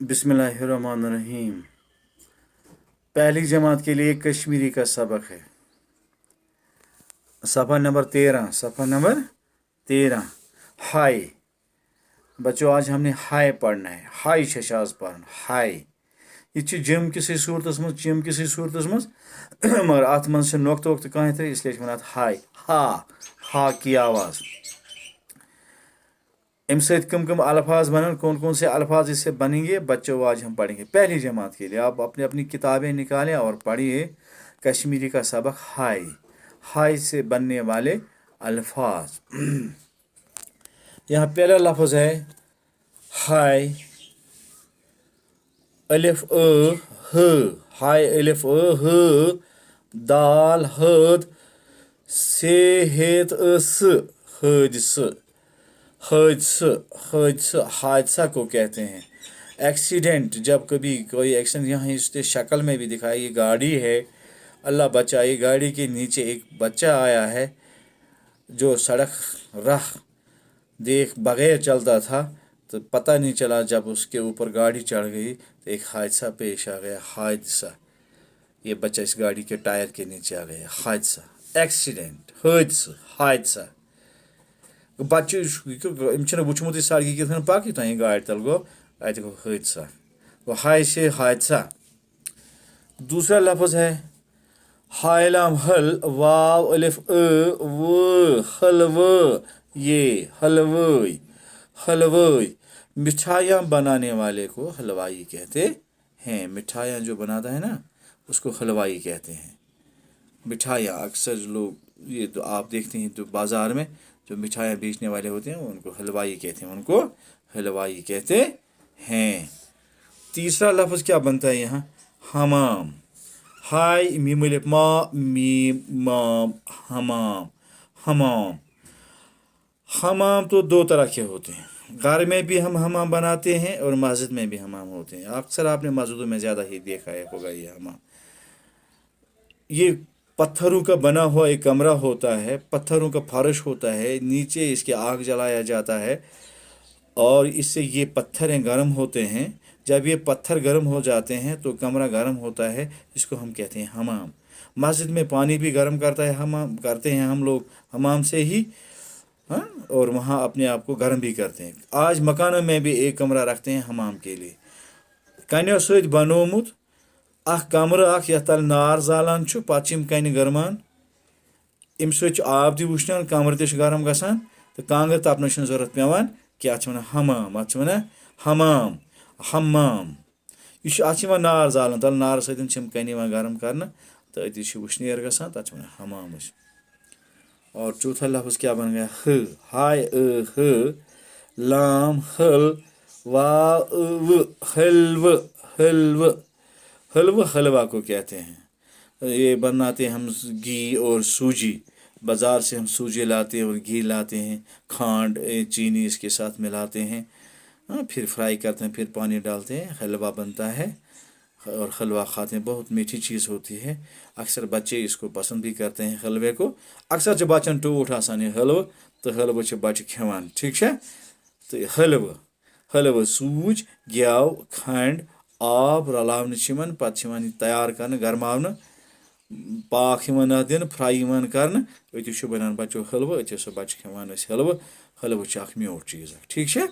बिस्मिल्लाहिर्रहमानिर्रहीम। पहली जमात के लिए कश्मीरी का सबक है। सफ़ा नंबर 13। हाय। बच्चों, आज हमने हाय पढ़ना है। हाय शशाज पढ़ना हाय। ये जिम किसी सूरत मज मगर अत मन से नोक्त वक्त कहें थे, इसलिए वन हाय। हा की आवाज़। इन कम कम अल्फाज बनन, कौन कौन से अल्फाज इससे बनेंगे बच्चों, आज हम पढ़ेंगे। पहली जमात के लिए आप अपनी अपनी किताबें निकालें और पढ़िए कश्मीरी का सबक हाय। हाय से बनने वाले अल्फाज। यहाँ पहला लफ्ज़ है हाय। अलिफ ह। हाय अलिफ ह। दाल हद से हेत हादसा। हादसा को कहते हैं। एक्सीडेंट, जब कभी कोई एक्सीडेंट, यहाँ इसके शक्ल में भी दिखाई, ये गाड़ी है, अल्लाह बचाए, गाड़ी के नीचे एक बच्चा आया है जो सड़क राह देख बगैर चलता था, तो पता नहीं चला, जब उसके ऊपर गाड़ी चढ़ गई तो एक हादसा पेश आ गया। हादसा, ये बच्चा इस गाड़ी के टायर के नीचे आ गया। हादसा, एक्सीडेंट, हादसा। बच्चे वुचमुत सड़क कितन पक तुम गाड़ तल गो, अत गो हादसा। गो हाय से हादसा। दूसरा लफ्ज़ है हायलाम हल वाव अलिफ व हलव। ये हलवई। हलवई, मिठाइयाँ बनाने वाले को हलवाई कहते हैं। मिठाइयाँ जो बनाता है ना, उसको हलवाई कहते हैं। मिठाइयाँ अक्सर लोग, ये तो आप देखते हैं तो बाज़ार में जो मिठाइयाँ बेचने वाले होते हैं उनको हलवाई कहते हैं। उनको हलवाई कहते हैं। तीसरा लफ्ज़ क्या बनता है यहाँ? हमाम। हाय मीम अलिफ मा मीम माम हमाम। हमाम। हमाम तो दो तरह के होते हैं। घर में भी हम हमाम बनाते हैं और मस्जिद में भी हमाम होते हैं। अक्सर आपने मस्जिदों में ज़्यादा ही देखा है होगा ये हमाम। ये पत्थरों का बना हुआ एक कमरा होता है, पत्थरों का फर्श होता है, नीचे इसके आग जलाया जाता है और इससे ये पत्थर गर्म होते हैं। जब ये पत्थर गर्म हो जाते हैं तो कमरा गर्म होता है, इसको हम कहते हैं हमाम। मस्जिद में पानी भी गर्म करता है, हमाम करते हैं हम लोग हमाम से ही। हाँ, और वहाँ अपने आप को गर्म भी करते हैं। आज मकानों में भी एक कमरा रखते हैं हमाम के लिए। कन्यों सद बनोमुत कमर यथ तल नार जालान पे कन गरमान। अम आब तु वुशान, कमर त गरम गसान, तो कांगर तपन जरूरत पेवान कि अत हमाम। अत हमाम हमाम। यह अत नार जालन, तल नार सतन कन गरम कर, तो अति वुशनेर गसान, तथ हमाम। और चौथा लफ्ज़ क्या बन गया? ह। हाय ह लाम हल वा हलव। हलव। हलवा, हलवा को कहते हैं। ये बनाते हैं हम घी और सूजी। बाज़ार से हम सूजी लाते हैं और घी लाते हैं, खांड चीनी इसके साथ मिलाते हैं। फिर फ्राई करते हैं, फिर पानी डालते हैं, हलवा बनता है और हलवा खाते हैं। बहुत मीठी चीज़ होती है। अक्सर बच्चे इसको पसंद भी करते हैं हलवे को। अक्सर जब बच्चन टूट आसान ये हलव, तो हलव बच्चे खेवान। ठीक है। तो हलव, हलव सूज गेव खंड आब रलावन पे तैयार कर गरमावन, पाक दिन फ्राई कर, अति बनान बच्चों हलव। अति सो बच्चे खेवान हलव। हलव म्यूट चीज़। ठीक है।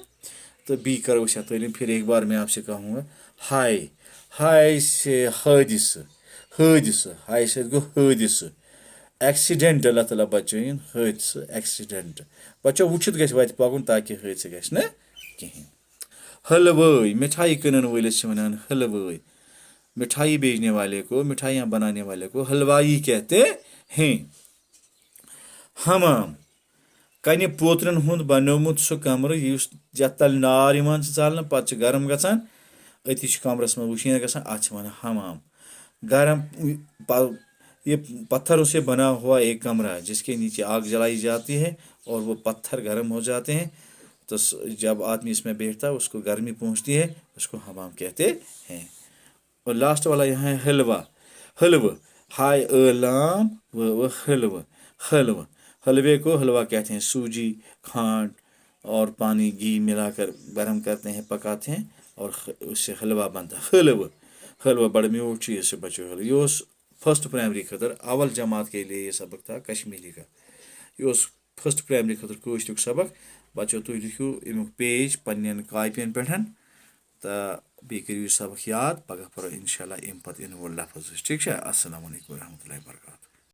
तो बी करो तालीम। फिर एक बार मैं आपसे कहूँगा हाय। हाय से हादिस। हादिस, हाय से गो हादिस। एक्सीडेंट, अल्लाह ताला बचाइन हादसा, एक्सीडेंट। बच्चों वुचित गछ वत पकुन ताकि हादसा गछ न कहीं। हलवाई, मिठाई कनन वालिस वनान हलवाई। मिठाई बेचने वाले को, मिठाइयाँ बनाने वाले को हलवाई कहते हैं। हमाम, कन पोत्रन हुंद बनोमुत सो कमर यथ तल नार चालन, पे गरम गसान, अति कमरस में वुशीन गसान, अत हमाम। गरम, ये पत्थरों से बना हुआ एक कमरा जिसके नीचे आग जलाई जाती है और वो पत्थर गर्म हो जाते हैं, तो जब आदमी इसमें बैठता है उसको गर्मी पहुंचती है, उसको हमाम कहते हैं। और लास्ट वाला यहाँ है हलवा। हलवा, हाय लाम व हलवा। हलवा, हलवे को हलवा कहते हैं। सूजी, खांड और पानी घी मिलाकर गर्म करते हैं, पकाते हैं اور اس سے حلوہ بنتا حلوہ بڑا میوٹ چیز سے بچوں حلوہ یہ فرسٹ پرائمری خطر اول جماعت کے لیے یہ سبق تھا کشمیری کا یہ فرسٹ پرائمری خطر کٲشرُک سبق بچو تُہۍ لیکھِو امیُک پیج پنٛنٮ۪ن کاپیَن پٮ۪ٹھ تہٕ بیٚیہِ کٔرِو یہِ سبق یاد پگاہ پَرو اِنشاء اللہ اَمہِ پَتہٕ یِنہٕ وول لفظ ٹھیٖک چھا السلام علیکم ورحمتہ اللہ وبرکاتہ